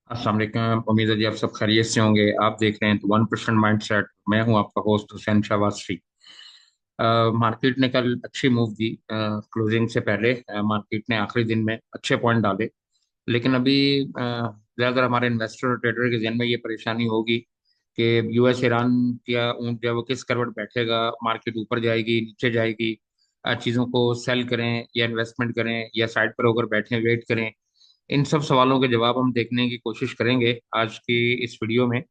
अस्सलाम वालेकुम। उम्मीद है जी आप सब खैरियत से होंगे। आप देख रहे हैं तो 1% माइंडसेट। मैं हूं आपका होस्ट हुसैन शहबाज शरीफ। मार्केट ने कल अच्छी मूव दी। क्लोजिंग से पहले मार्केट ने आखिरी दिन में अच्छे पॉइंट डाले। लेकिन अभी ज़्यादातर हमारे इन्वेस्टर और ट्रेडर के जहन में ये परेशानी होगी कि यूएस ईरान का ऊंट जो है वो किस करवट बैठेगा, मार्केट ऊपर जाएगी नीचे जाएगी, चीज़ों को सेल करें या इन्वेस्टमेंट करें या साइड पर होकर बैठे वेट करें। इन सब सवालों के जवाब हम देखने की कोशिश करेंगे आज की इस वीडियो में।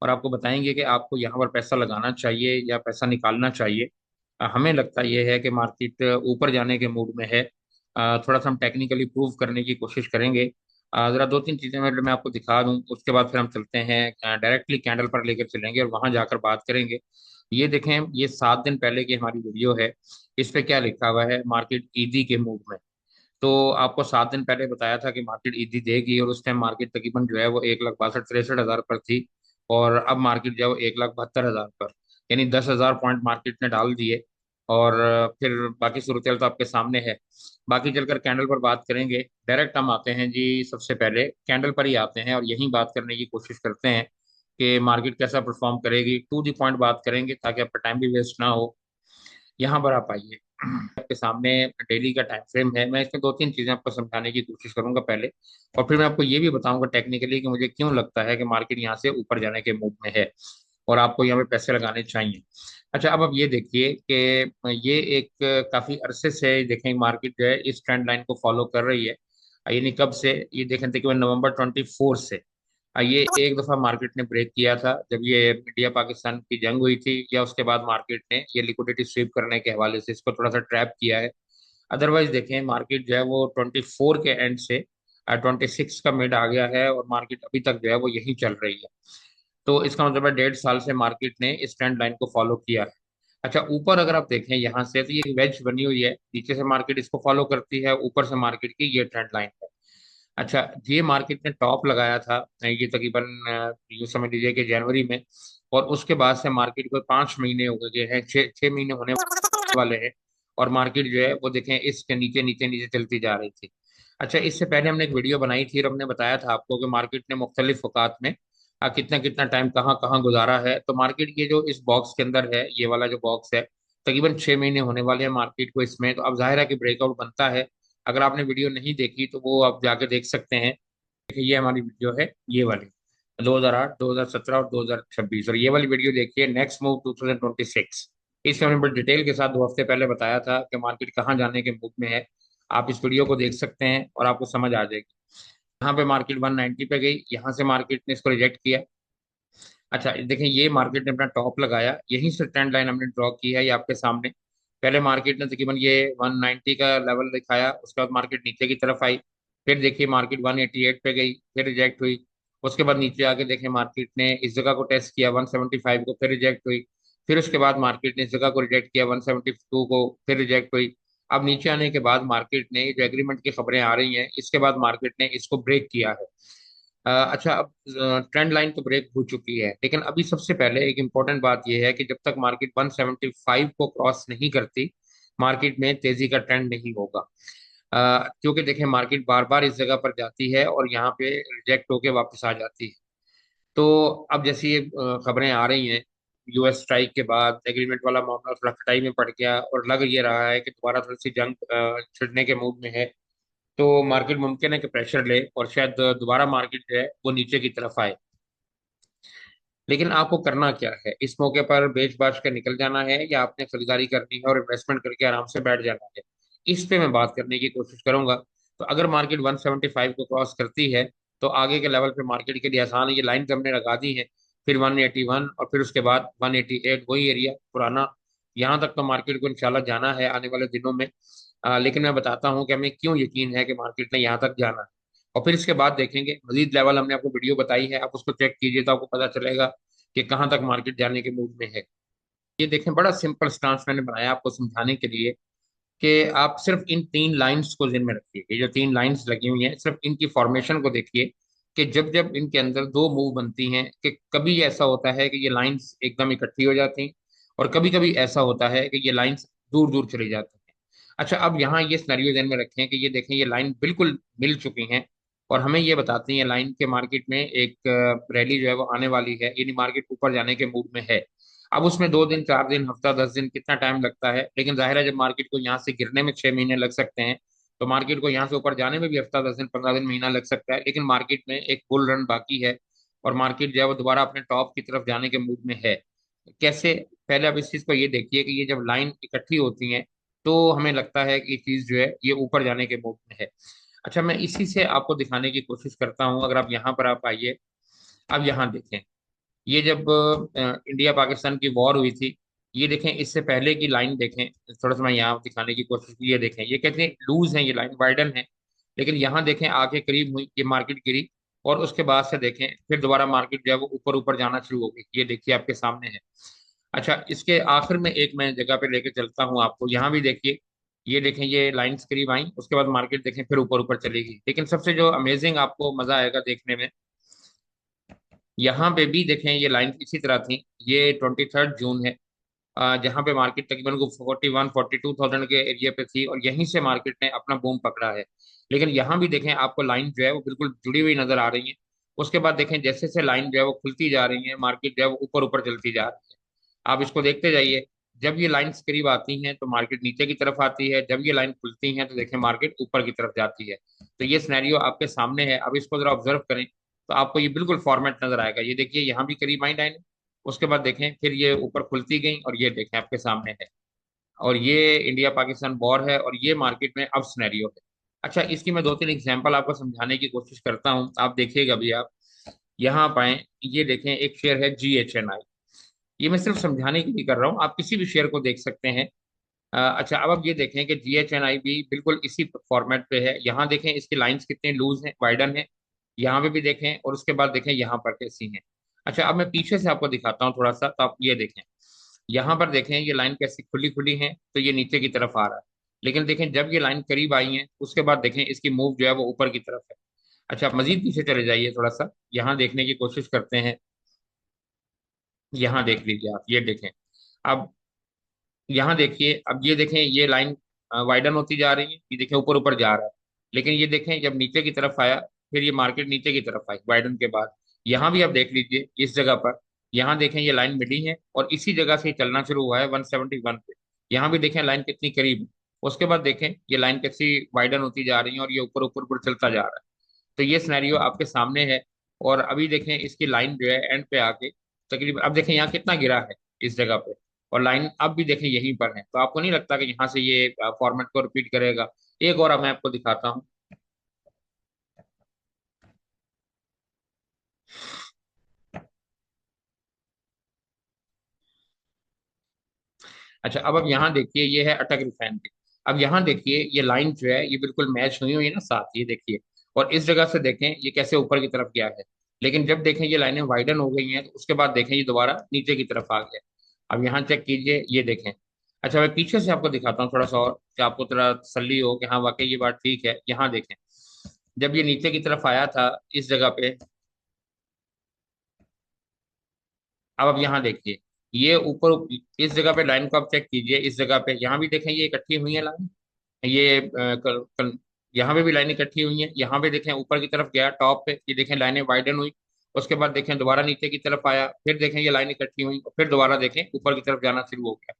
और आपको बताएंगे कि आपको यहाँ पर पैसा लगाना चाहिए या पैसा निकालना चाहिए। हमें लगता यह है कि मार्केट ऊपर जाने के मूड में है। थोड़ा सा हम टेक्निकली प्रूव करने की कोशिश करेंगे। जरा दो तीन चीजें मैं आपको दिखा दूं, उसके बाद फिर हम चलते हैं डायरेक्टली कैंडल पर लेकर चलेंगे और वहां जाकर बात करेंगे। ये देखें, ये 7 दिन पहले की हमारी वीडियो है। इस पे क्या लिखा हुआ है? मार्केट ईदी के मूड में। तो आपको 7 दिन पहले बताया था कि मार्केट ईदी देगी, और उस टाइम मार्केट तकरीबन जो है वो 1,62,63,000 पर थी। और अब मार्केट जो है वो 1,72,000 पर, यानी 10,000 पॉइंट मार्केट ने डाल दिए। और फिर बाकी सूरत तो आपके सामने है। बाकी चलकर कैंडल पर बात करेंगे। डायरेक्ट हम आते हैं जी, सबसे पहले कैंडल पर ही आते हैं और यही बात करने की कोशिश करते हैं कि मार्केट कैसा परफॉर्म करेगी। टू दी पॉइंट बात करेंगे ताकि आपका टाइम भी वेस्ट ना हो। यहाँ पर आप आइए। आपके सामने डेली का टाइम फ्रेम है। मैं इसमें दो तीन चीजें आपको समझाने की कोशिश करूंगा पहले, और फिर मैं आपको ये भी बताऊंगा टेक्निकली कि मुझे क्यों लगता है कि मार्केट यहाँ से ऊपर जाने के मूड में है और आपको यहाँ पे पैसे लगाने चाहिए। अच्छा, अब आप ये देखिए कि ये एक काफी अरसे से देखें मार्केट जो है इस ट्रेंड लाइन को फॉलो कर रही है। यानी कब से? ये देखें तकरीबन नवंबर 24 से। ये एक दफा मार्केट ने ब्रेक किया था जब ये इंडिया पाकिस्तान की जंग हुई थी, या उसके बाद मार्केट ने ये लिक्विडिटी स्वीप करने के हवाले से इसको थोड़ा सा ट्रैप किया है। अदरवाइज देखें मार्केट जो है वो 24 के एंड से 26 का मिड आ गया है और मार्केट अभी तक जो है वो यही चल रही है। तो इसका मतलब है 1.5 साल से मार्केट ने इस ट्रेंड लाइन को फॉलो किया है। अच्छा, ऊपर अगर आप देखें यहाँ से तो ये वेज बनी हुई है, नीचे से मार्केट इसको फॉलो करती है, ऊपर से मार्केट की ये ट्रेंड लाइन है। अच्छा, ये मार्केट ने टॉप लगाया था ये तकरीबन यूँ समझ लीजिए कि जनवरी में। और उसके बाद से मार्केट को 5 महीने हो गए हैं, छः महीने होने वाले हैं। और मार्केट जो है वो देखें इसके नीचे नीचे नीचे चलती जा रही थी। अच्छा, इससे पहले हमने एक वीडियो बनाई थी और हमने बताया था आपको कि मार्केट ने मुख्तलिफ औकात में कितना कितना टाइम कहाँ कहाँ गुजारा है। तो मार्केट ये जो इस बॉक्स के अंदर है, ये वाला जो बॉक्स है, तकरीबन 6 महीने होने वाले हैं मार्केट को इसमें। तो अब जाहिर है कि ब्रेकआउट बनता है। अगर आपने वीडियो नहीं देखी तो वो आप जाके देख सकते हैं। देखिए, ये हमारी वीडियो है, ये वाली 2008, 2017 और 2026। और ये वाली वीडियो देखिए, नेक्स्ट मूव 2026। इसमें हमने बड़ी डिटेल के साथ 2 हफ्ते पहले बताया था कि मार्केट कहाँ जाने के मूड में है। आप इस वीडियो को देख सकते हैं और आपको समझ आ जाएगी। यहाँ पे मार्केट 190 पे गई, यहाँ से मार्केट ने इसको रिजेक्ट किया। अच्छा, देखें ये मार्केट ने अपना टॉप लगाया, यहीं से ट्रेंड लाइन हमने ड्रॉ की है, ये आपके सामने। पहले मार्केट ने तकरीबन ये 190 का लेवल दिखाया, उसके बाद मार्केट नीचे की तरफ आई। फिर देखिए मार्केट 188 पे गई, फिर रिजेक्ट हुई। उसके बाद नीचे आके देखें मार्केट ने इस जगह को टेस्ट किया 175 को, फिर रिजेक्ट हुई। फिर उसके बाद मार्केट ने इस जगह को रिजेक्ट किया 172 को, फिर रिजेक्ट हुई। अब नीचे आने के बाद मार्केट ने ये जो एग्रीमेंट की खबरें आ रही हैं, इसके बाद मार्केट ने इसको ब्रेक किया है। अच्छा, अब ट्रेंड लाइन तो ब्रेक हो चुकी है, लेकिन अभी सबसे पहले एक इम्पॉर्टेंट बात यह है कि जब तक मार्केट 175 को क्रॉस नहीं करती, मार्केट में तेजी का ट्रेंड नहीं होगा। क्योंकि देखें मार्केट बार बार इस जगह पर जाती है और यहाँ पे रिजेक्ट होके वापस आ जाती है। तो अब जैसे ये खबरें आ रही हैं, यूएस स्ट्राइक के बाद एग्रीमेंट वाला मामला थोड़ा खटाई में पड़ गया और लग ये रहा है कि दोबारा थोड़ी सी जंग छिड़ने के मूड में है। तो मार्केट मुमकिन है कि प्रेशर ले और शायद दोबारा मार्केट जो है वो नीचे की तरफ आए। लेकिन आपको करना क्या है? इस मौके पर बेच बाच कर निकल जाना है या आपने खरीदारी करनी है और इन्वेस्टमेंट करके आराम से बैठ जाना है? इस पे मैं बात करने की कोशिश करूंगा। तो अगर मार्केट 175 को क्रॉस करती है तो आगे के लेवल पे मार्केट के लिए आसान है, ये लाइन हमने लगा दी है। फिर 181 और फिर उसके बाद 188, वही एरिया पुराना। यहाँ तक तो मार्केट को इंशाल्लाह जाना है आने वाले दिनों में। लेकिन मैं बताता हूँ कि हमें क्यों यकीन है कि मार्केट ने यहाँ तक जाना है। और फिर इसके बाद देखेंगे मजीद लेवल, हमने आपको वीडियो बताई है, आप उसको चेक कीजिए तो आपको पता चलेगा कि कहाँ तक मार्केट जाने के मूड में है। ये देखें, बड़ा सिंपल स्टांस मैंने बनाया आपको समझाने के लिए कि आप सिर्फ इन 3 लाइंस को जिन में रखिए। ये जो 3 लाइंस लगी हुई हैं, सिर्फ इनकी फॉर्मेशन को देखिए कि जब जब इनके अंदर दो मूव बनती हैं, कि कभी ऐसा होता है कि ये लाइंस एकदम इकट्ठी हो जाती हैं और कभी कभी ऐसा होता है कि ये लाइंस दूर दूर चली जाती हैं। अच्छा, अब यहाँ ये सिनेरियो ध्यान में रखें कि ये देखें ये लाइन बिल्कुल मिल चुकी हैं और हमें ये बताती है लाइन के मार्केट में एक रैली जो है वो आने वाली है, यानी मार्केट ऊपर जाने के मूड में है। अब उसमें 2 दिन, 4 दिन, हफ्ता, 10 दिन, कितना टाइम लगता है, लेकिन जाहिर है जब मार्केट को यहाँ से गिरने में 6 महीने लग सकते हैं, तो मार्केट को यहाँ से ऊपर जाने में भी हफ्ता, 10 दिन, 15 दिन, महीना लग सकता है। लेकिन मार्केट में एक बुल रन बाकी है और मार्केट जो है वो दोबारा अपने टॉप की तरफ जाने के मूड में है। कैसे? पहले आप इस चीज को ये देखिए कि ये जब लाइन इकट्ठी होती है तो हमें लगता है कि ये चीज जो है ये ऊपर जाने के मूड में है। अच्छा, मैं इसी से आपको दिखाने की कोशिश करता हूँ। अगर आप यहाँ पर आप आइए, अब यहाँ देखें, ये जब इंडिया पाकिस्तान की वॉर हुई थी, ये देखें इससे पहले की लाइन देखें। थोड़ा सा मैं यहाँ दिखाने की कोशिश की, ये देखें, ये कितनी लूज है, ये लाइन वाइडन है। लेकिन यहाँ देखें आके करीब हुई, ये मार्केट गिरी और उसके बाद से देखें फिर दोबारा मार्केट जो है वो ऊपर ऊपर जाना शुरू हो गई। ये देखिए आपके सामने है। अच्छा, इसके आखिर में एक मैं जगह पे लेके चलता हूँ आपको, यहाँ भी देखिए, ये देखें ये लाइंस करीब आई, उसके बाद मार्केट देखें फिर ऊपर ऊपर चलेगी। लेकिन सबसे जो अमेजिंग आपको मजा आएगा देखने में, यहाँ पे भी देखें ये लाइन इसी तरह थी। ये 23 जून है, जहाँ पे मार्केट तकरीबन को 41-42 थाउजेंड के एरिया पे थी और यहीं से मार्केट ने अपना बूम पकड़ा है। लेकिन यहाँ भी देखें आपको लाइन जो है वो बिल्कुल जुड़ी हुई नजर आ रही है। उसके बाद देखें जैसे जैसे लाइन जो है वो खुलती जा रही है, मार्केट जो है वो ऊपर ऊपर चलती जा रही है। आप इसको देखते जाइए, जब ये लाइंस करीब आती हैं तो मार्केट नीचे की तरफ आती है, जब ये लाइन खुलती हैं तो देखें मार्केट ऊपर की तरफ जाती है। तो ये सिनेरियो आपके सामने है, अब इसको जरा ऑब्जर्व करें तो आपको ये बिल्कुल फॉर्मेट नजर आएगा। ये देखिए यहाँ भी करीब आई लाइन, उसके बाद देखें फिर ये ऊपर खुलती गई और ये देखें आपके सामने है। और ये इंडिया पाकिस्तान वॉर है और ये मार्केट में अब सिनेरियो है। अच्छा, इसकी मैं 2-3 एग्जांपल आपको समझाने की कोशिश करता हूँ, आप देखिएगा भी। आप यहाँ पाए, ये देखें एक शेयर है GHNI। ये मैं सिर्फ समझाने के लिए कर रहा हूँ, आप किसी भी शेयर को देख सकते हैं। अच्छा, अब आप ये देखें कि GHNI भी बिल्कुल इसी फॉर्मेट पे है। यहाँ देखें इसकी लाइंस कितने लूज हैं, वाइडन है। यहाँ पे भी देखें और उसके बाद देखें यहाँ पर कैसी हैं। अच्छा, अब मैं पीछे से आपको दिखाता हूँ थोड़ा सा, तो आप ये देखें, यहाँ पर देखें ये लाइन कैसी खुली खुली है, तो ये नीचे की तरफ आ रहा है। लेकिन देखें जब ये लाइन करीब आई है उसके बाद देखें इसकी मूव जो है वो ऊपर की तरफ है। अच्छा, आप मजीद पीछे चले जाइए थोड़ा सा, यहाँ देखने की कोशिश करते हैं। यहाँ देख लीजिए आप, ये देखें। अब यहाँ देखिए, अब ये देखें ये लाइन वाइडन होती जा रही है, ये देखें ऊपर ऊपर जा रहा है। लेकिन ये देखें जब नीचे की तरफ आया, फिर ये मार्केट नीचे की तरफ आई वाइडन के बाद। यहाँ भी आप देख लीजिए इस जगह पर, यहाँ देखें ये लाइन मिली है और इसी जगह से चलना शुरू हुआ है 171 पे। यहाँ भी देखें लाइन कितनी करीब है। उसके बाद देखें ये लाइन कैसी वाइडन होती जा रही है और ये ऊपर ऊपर ऊपर चलता जा रहा है। तो ये सिनेरियो आपके सामने है। और अभी देखें इसकी लाइन जो है एंड पे आके तकरीबन, अब देखें यहाँ कितना गिरा है इस जगह पे, और लाइन अब भी देखें यहीं पर है। तो आपको नहीं लगता कि यहाँ से ये फॉर्मेट को रिपीट करेगा? एक और अब मैं आपको दिखाता हूँ। अच्छा, अब यहाँ देखिए ये है अटक रिफाइन की। अब यहाँ देखिए ये लाइन जो है ये बिल्कुल मैच हुई है ना साथ, ये देखिए। और इस जगह से देखें ये कैसे ऊपर की तरफ गया है। लेकिन जब देखें ये लाइनें वाइडन हो गई हैं तो उसके बाद देखें ये दोबारा नीचे की तरफ आ गया। अब यहाँ चेक कीजिए, ये देखें। अच्छा, मैं पीछे से आपको दिखाता हूँ थोड़ा सा और, कि आपको थोड़ा तसल्ली हो कि हाँ वाकई ये बात ठीक है। यहाँ देखें जब ये नीचे की तरफ आया था इस जगह पे, अब यहाँ देखिए ये ऊपर इस जगह पे लाइन को आप चेक कीजिए, इस जगह पे यहाँ भी देखें ये इकट्ठी हुई है लाइन। ये यहाँ पे भी लाइन इकट्ठी हुई है। यहाँ पे देखें ऊपर की तरफ गया टॉप पे, ये देखें लाइनें वाइडन हुई। उसके बाद देखें दोबारा नीचे की तरफ आया, फिर देखें ये लाइन इकट्ठी हुई और फिर दोबारा देखें ऊपर की तरफ जाना शुरू हो गया।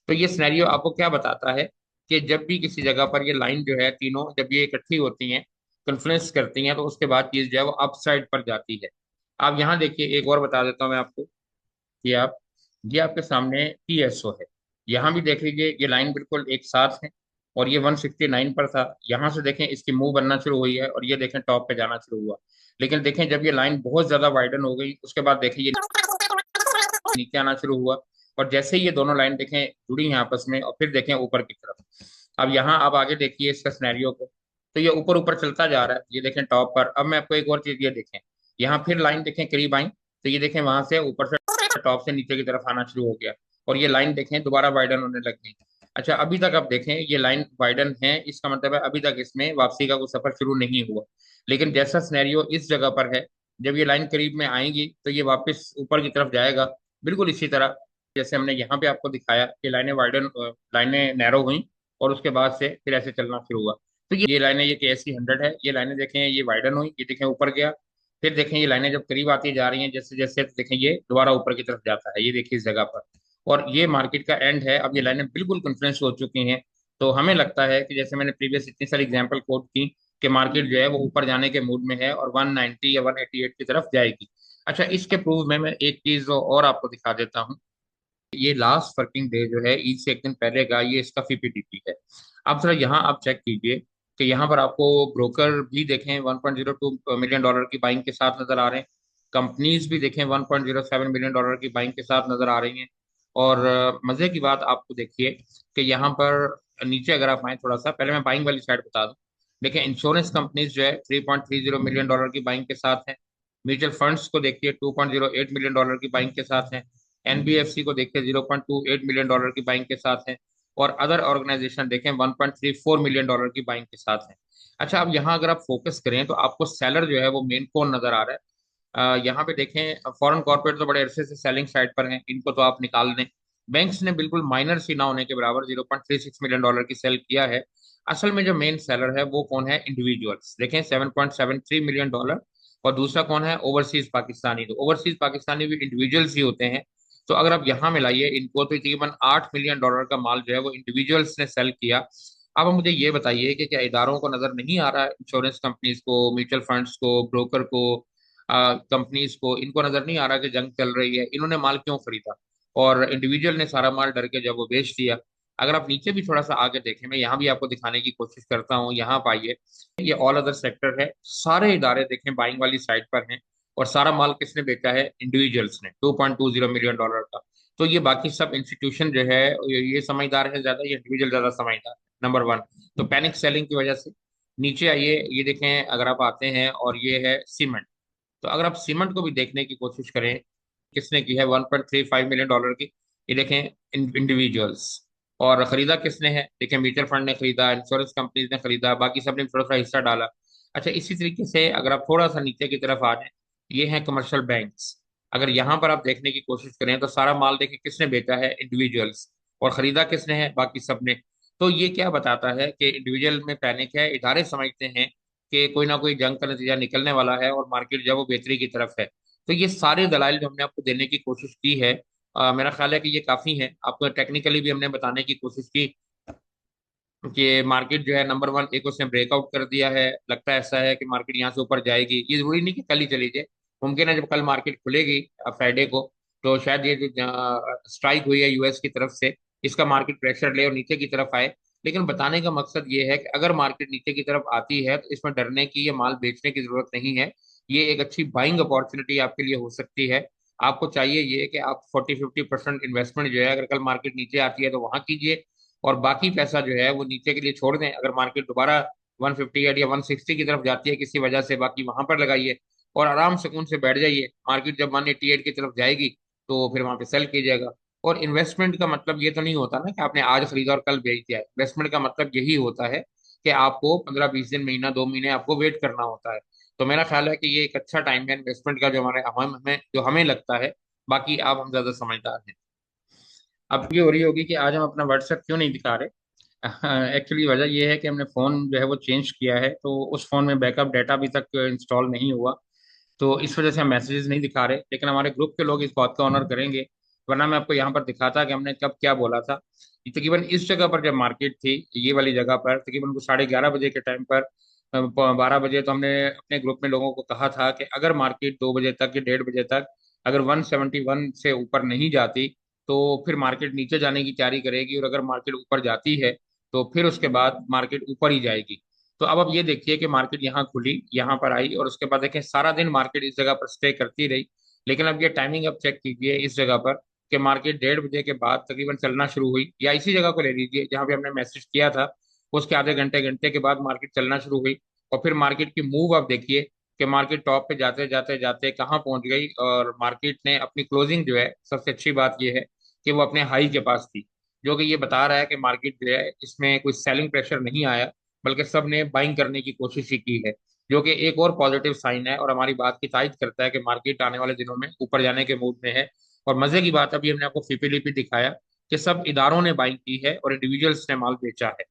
तो ये सिनेरियो आपको क्या बताता है कि जब भी किसी जगह पर ये लाइन जो है तीनों जब ये इकट्ठी होती हैं, कन्फ्लुएंस करती हैं, तो उसके बाद चीज जो है वो अप साइड पर जाती है। आप यहाँ देखिए, एक और बता देता हूँ मैं आपको कि आप, ये आपके सामने TSO है। यहाँ भी देख लीजिए ये लाइन बिल्कुल एक साथ है और ये 169 पर था। यहाँ से देखें इसकी मूव बनना शुरू हुई है और ये देखें टॉप पे जाना शुरू हुआ। लेकिन देखें जब ये लाइन बहुत ज्यादा वाइडन हो गई उसके बाद देखें ये नीचे आना शुरू हुआ। और जैसे ही ये दोनों लाइन देखें जुड़ी हैं आपस में और फिर देखें ऊपर की तरफ। अब यहाँ आप आगे देखिए इसका सिनेरियो को, तो ये ऊपर ऊपर चलता जा रहा है, ये देखें टॉप पर। अब मैं आपको एक और चीज ये देखें, यहाँ फिर लाइन देखें करीब आई, तो ये देखें वहां से ऊपर से टॉप से नीचे की तरफ आना शुरू हो गया और ये लाइन देखें दोबारा वाइडन होने लग गई। अच्छा, अभी तक आप देखें ये लाइन वाइडन है, इसका मतलब है अभी तक इसमें वापसी का कोई सफर शुरू नहीं हुआ। लेकिन जैसा सिनेरियो इस जगह पर है, जब ये लाइन करीब में आएगी तो ये वापस ऊपर की तरफ जाएगा, बिल्कुल इसी तरह जैसे हमने यहाँ पे आपको दिखाया कि लाइनें वाइडन, लाइनें नैरो हुई और उसके बाद से फिर ऐसे चलना शुरू हुआ। तो ये लाइनें, ये KSE 100 है, ये लाइनें देखें ये वाइडन हुई, ये देखें ऊपर गया, फिर देखें ये लाइनें जब करीब आती जा रही हैं जैसे जैसे, तो देखें ये दोबारा ऊपर की तरफ जाता है, ये देखिए इस जगह पर। और ये मार्केट का एंड है, अब ये लाइनें बिल्कुल कन्फ्लुएंस हो चुकी हैं। तो हमें लगता है कि जैसे मैंने प्रीवियस इतनी सारी एग्जांपल कोट की कि मार्केट जो है वो ऊपर जाने के मूड में है और 190 या 188 की तरफ जाएगी। अच्छा, इसके प्रूव में मैं एक चीज और आपको दिखा देता हूँ। ये लास्ट वर्किंग डे जो है ईद से एक दिन पहले का, ये इसका पीपीटीपी है। अब जरा यहाँ आप चेक कीजिए कि यहाँ पर आपको ब्रोकर भी देखें 1.02 मिलियन डॉलर की बाइंग के साथ नजर आ रहे हैं। कंपनीज भी देखें 1.07 मिलियन डॉलर की बाइंग के साथ नजर आ रही हैं। और मजे की बात आपको देखिए कि यहाँ पर नीचे अगर आप आए थोड़ा सा, पहले मैं बाइंग वाली साइड बता दूं। देखिए इंश्योरेंस कंपनीज जो है 3.30 मिलियन डॉलर की बाइंग के साथ है। म्यूचुअल फंड्स को देखिए 2.08 मिलियन डॉलर की बाइंग के साथ है। एनबीएफसी को देखिए 0.28 मिलियन डॉलर की बाइंग के साथ है। और अदर ऑर्गेनाइजेशन देखें 1.34 मिलियन डॉलर की बाइंग के साथ है। अच्छा, अब यहाँ अगर आप फोकस करें तो आपको सेलर जो है वो मेन कौन नजर आ रहा है। यहाँ पे देखें फॉरेन कॉर्पोरेट तो बड़े अरसे से सेलिंग साइड पर हैं, इनको तो आप निकाल दें। बैंक्स ने बिल्कुल माइनर सी ना होने के बराबर 0.36 मिलियन डॉलर की सेल किया है। असल में जो मेन सेलर है वो कौन है, इंडिविजुअल्स देखें 7.73 मिलियन डॉलर। और दूसरा कौन है, ओवरसीज पाकिस्तानी। तो ओवरसीज पाकिस्तानी भी इंडिविजुअल्स ही होते हैं। तो अगर आप यहाँ मिलाइए इनको तो तकरीबन 8 मिलियन डॉलर का माल जो है वो इंडिविजुअल्स ने सेल किया। अब आप मुझे ये बताइए कि क्या इदारों को नजर नहीं आ रहा है, इंश्योरेंस कंपनीज को, म्यूचुअल फंड्स को, ब्रोकर को, कंपनीज को, इनको नजर नहीं आ रहा कि जंग चल रही है, इन्होंने माल क्यों खरीदा। और इंडिविजुअल ने सारा माल डर के जब वो बेच दिया। अगर आप नीचे भी थोड़ा सा आगे देखें, मैं यहाँ भी आपको दिखाने की कोशिश करता हूँ, यहाँ पाइए ये ऑल अदर सेक्टर है, सारे इदारे देखें बाइंग वाली साइड पर हैं। और सारा माल किसने बेचा है, इंडिविजुअल्स ने 2.20 मिलियन डॉलर का। तो ये बाकी सब इंस्टीट्यूशन जो है ये समझदार है ज्यादा, ये इंडिविजुअल ज्यादा समझदार है, नंबर वन। तो पैनिक सेलिंग की वजह से नीचे आइए, ये देखें अगर आप आते हैं, और ये है सीमेंट। तो अगर आप सीमेंट को भी देखने की कोशिश करें, किसने की है 1.35 मिलियन डॉलर की, ये देखें इंडिविजुअल्स। और खरीदा किसने है, देखें म्यूचुअल फंड ने खरीदा, इंश्योरेंस कंपनीज ने खरीदा, बाकी सब ने थोड़ा सा हिस्सा डाला। अच्छा, इसी तरीके से अगर आप थोड़ा सा नीचे की तरफ आ जाए, ये हैं कमर्शियल बैंक्स। अगर यहाँ पर आप देखने की कोशिश करें तो सारा माल देखें किसने बेचा है, इंडिविजुअल्स। और खरीदा किसने है, बाकी सब ने। तो ये क्या बताता है कि इंडिविजुअल में पैनिक है, इदारे समझते हैं कि कोई ना कोई जंग का नतीजा निकलने वाला है और मार्केट जो है वो बेहतरी की तरफ है। तो ये सारे दलाइल जो हमने आपको देने की कोशिश की है, मेरा ख्याल है कि ये काफी है। आपको टेक्निकली भी हमने बताने की कोशिश की कि मार्केट जो है नंबर वन, एक उसने ब्रेकआउट कर दिया है, लगता है ऐसा है कि मार्केट यहाँ से ऊपर जाएगी। ये जरूरी नहीं कि कल ही चली जाए, मुमकिन है जब कल मार्केट खुलेगी फ्राइडे को, तो शायद ये जो स्ट्राइक हुई है यूएस की तरफ से, इसका मार्केट प्रेशर ले और नीचे की तरफ आए। लेकिन बताने का मकसद ये है कि अगर मार्केट नीचे की तरफ आती है तो इसमें डरने की या माल बेचने की जरूरत नहीं है। ये एक अच्छी बाइंग अपॉर्चुनिटी आपके लिए हो सकती है। आपको चाहिए ये कि आप 40-50% इन्वेस्टमेंट जो है अगर कल मार्केट नीचे आती है तो वहां कीजिए, और बाकी पैसा जो है वो नीचे के लिए छोड़ दें। अगर मार्केट दोबारा 158 या 160 की तरफ जाती है किसी वजह से, बाकी वहां पर लगाइए और आराम सुकून से बैठ जाइए। मार्केट जब 188 की तरफ जाएगी तो फिर वहां पे सेल कीजिएगा। और इन्वेस्टमेंट का मतलब ये तो नहीं होता ना कि आपने आज खरीदा और कल बेच दिया। इन्वेस्टमेंट का मतलब यही होता है कि आपको 15-20 दिन, महीना, 2 महीने आपको वेट करना होता है। तो मेरा ख्याल है कि ये एक अच्छा टाइम है इन्वेस्टमेंट का, जो हमारे हमें जो हमें लगता है। बाकी आप हम ज्यादा समझदार हैं। अब ये हो रही होगी कि आज हम अपना व्हाट्सएप क्यों नहीं दिखा रहे। एक्चुअली वजह यह है कि हमने फ़ोन जो है वो चेंज किया है, तो उस फ़ोन में बैकअप डाटा अभी तक इंस्टॉल नहीं हुआ। तो इस वजह से हम मैसेजेस नहीं दिखा रहे, लेकिन हमारे ग्रुप के लोग इस बात का ऑनर करेंगे। वरना मैं आपको यहाँ पर दिखाता कि हमने कब क्या बोला था। ये तकरीबन इस जगह पर जब मार्केट थी, ये वाली जगह पर तकरीबन 11:30 बजे के टाइम पर, 12 बजे, तो हमने अपने ग्रुप में लोगों को कहा था कि अगर मार्केट 2 बजे तक या 1:30 बजे तक अगर 171 से ऊपर नहीं जाती तो फिर मार्केट नीचे जाने की तैयारी करेगी, और अगर मार्केट ऊपर जाती है तो फिर उसके बाद मार्केट ऊपर ही जाएगी। तो अब आप ये देखिए कि मार्केट यहाँ खुली, यहाँ पर आई, और उसके बाद देखें सारा दिन मार्केट इस जगह पर स्टे करती रही। लेकिन अब ये टाइमिंग अब चेक कीजिए इस जगह पर कि मार्केट 1:30 बजे के बाद तकरीबन चलना शुरू हुई, या इसी जगह को ले लीजिए जहाँ पे हमने मैसेज किया था, उसके आधे घंटे घंटे के बाद मार्केट चलना शुरू हुई। और फिर मार्केट की मूव आप देखिए कि मार्केट टॉप पे जाते जाते जाते कहाँ पहुंच गई, और मार्केट ने अपनी क्लोजिंग जो है, सबसे अच्छी बात यह है कि वो अपने हाई के पास थी, जो कि ये बता रहा है कि मार्केट जो है इसमें कोई सेलिंग प्रेशर नहीं आया, बल्कि सब ने बाइंग करने की कोशिश ही की है। जो कि एक और पॉजिटिव साइन है और हमारी बात की तायद करता है कि मार्केट आने वाले दिनों में ऊपर जाने के मूड में है। और मजे की बात, अभी हमने आपको फीपीलीपी दिखाया कि सब इदारों ने बाइंग की है और इंडिविजुअल्स ने माल बेचा है।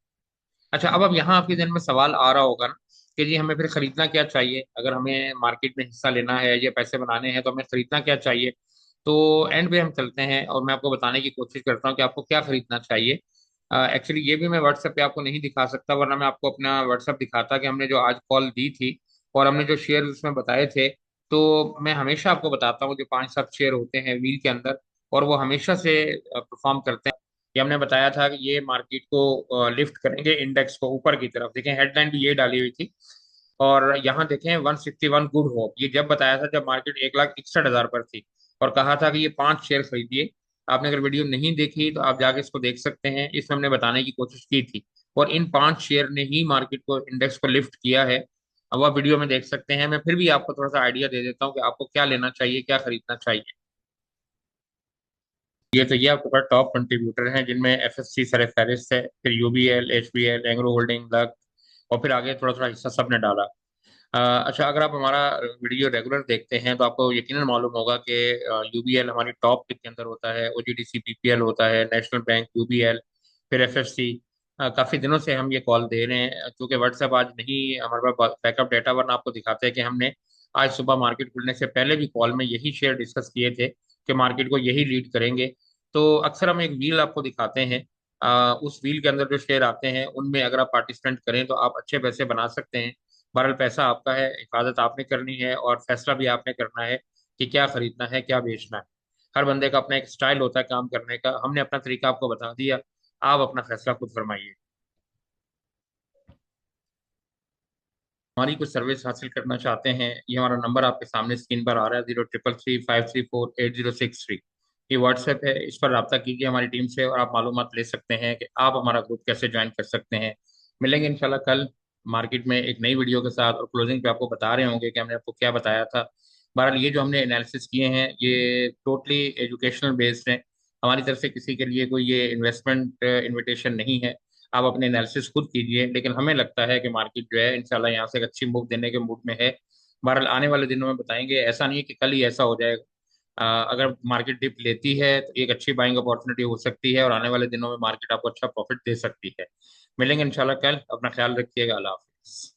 अच्छा, अब यहाँ आपके दिन में सवाल आ रहा होगा ना कि जी हमें फिर खरीदना क्या चाहिए, अगर हमें मार्केट में हिस्सा लेना है या पैसे बनाने हैं तो हमें खरीदना क्या चाहिए। तो एंड पे हम चलते हैं और मैं आपको बताने की कोशिश करता हूँ कि आपको क्या खरीदना चाहिए। एक्चुअली ये भी मैं व्हाट्सएप पे आपको नहीं दिखा सकता, वरना मैं आपको अपना व्हाट्सएप दिखाता कि हमने जो आज कॉल दी थी और हमने जो शेयर उसमें बताए थे। तो मैं हमेशा आपको बताता हूँ जो 5-7 शेयर होते हैं व्हील के अंदर, और वो हमेशा से परफॉर्म करते हैं। ये हमने बताया था कि ये मार्केट को लिफ्ट करेंगे, इंडेक्स को ऊपर की तरफ। देखें हेडलाइन भी ये डाली हुई थी, और यहाँ देखें 161 गुड होप, ये जब बताया था जब मार्केट 1,61,000 पर थी, और कहा था कि ये 5 शेयर खरीदिए। आपने अगर वीडियो नहीं देखी तो आप जाके इसको देख सकते हैं, इसमें हमने बताने की कोशिश की थी। और इन 5 शेयर ने ही मार्केट को, इंडेक्स को लिफ्ट किया है। अब आप वीडियो में देख सकते हैं। मैं फिर भी आपको थोड़ा सा आइडिया दे देता हूँ कि आपको क्या लेना चाहिए, क्या खरीदना चाहिए। ये आपके पास टॉप कंट्रीब्यूटर हैं, जिनमें एफएससी सर फहरिस्त है, फिर UBL, HBL, Engro holding, luck, और फिर आगे थोड़ा थोड़ा हिस्सा सबने डाला। अच्छा, अगर आप हमारा वीडियो रेगुलर देखते हैं तो आपको यकीनन मालूम होगा कि यूबीएल हमारी टॉप पिक के अंदर होता है, ओजीडीसी बीपीएल होता है, नेशनल बैंक, यूबीएल, फिर एफएससी। काफी दिनों से हम ये कॉल दे रहे हैं, क्योंकि व्हाट्सएप आज नहीं हमारे पास बैकअप डेटा, वरना आपको दिखाते हैं कि हमने आज सुबह मार्केट खुलने से पहले भी कॉल में यही शेयर डिस्कस किए थे कि मार्केट को यही लीड करेंगे। तो अक्सर हम एक व्हील आपको दिखाते हैं। उस व्हील के अंदर जो शेयर आते हैं उनमें अगर आप पार्टिसिपेंट करें तो आप अच्छे पैसे बना सकते हैं। बहरहाल पैसा आपका है, हिफाजत आपने करनी है, और फैसला भी आपने करना है कि क्या खरीदना है, क्या बेचना है। हर बंदे का अपना एक स्टाइल होता है काम करने का, हमने अपना तरीका आपको बता दिया। आप अपना फैसला खुद फरमाइए। हमारी कुछ सर्विस हासिल करना चाहते हैं, ये हमारा नंबर आपके सामने स्क्रीन पर आ रहा है, 0333534806 ये व्हाट्सएप है। इस पर रब्ता कीजिए हमारी टीम से और आप मालूमात ले सकते हैं कि आप हमारा ग्रुप कैसे ज्वाइन कर सकते हैं। मिलेंगे इंशाल्लाह कल मार्केट में एक नई वीडियो के साथ, और क्लोजिंग पे आपको बता रहे होंगे कि हमने आपको क्या बताया था। बहरहाल ये जो हमने एनालिसिस किए हैं ये टोटली एजुकेशनल बेस्ड हैं, हमारी तरफ से किसी के लिए कोई ये इन्वेस्टमेंट इनविटेशन नहीं है। आप अपने एनालिसिस खुद कीजिए, लेकिन हमें लगता है कि मार्केट जो है इंशाल्लाह यहाँ से एक अच्छी मूव देने के मूड में है। बहरहाल आने वाले दिनों में बताएंगे, ऐसा नहीं है कि कल ही ऐसा हो जाएगा। अगर मार्केट डिप लेती है तो एक अच्छी बाइंग अपॉर्चुनिटी हो सकती है, और आने वाले दिनों में मार्केट आपको अच्छा प्रॉफिट दे सकती है। मिलेंगे इंशाल्लाह कल, अपना ख्याल रखिएगा, अल्लाह हाफिज।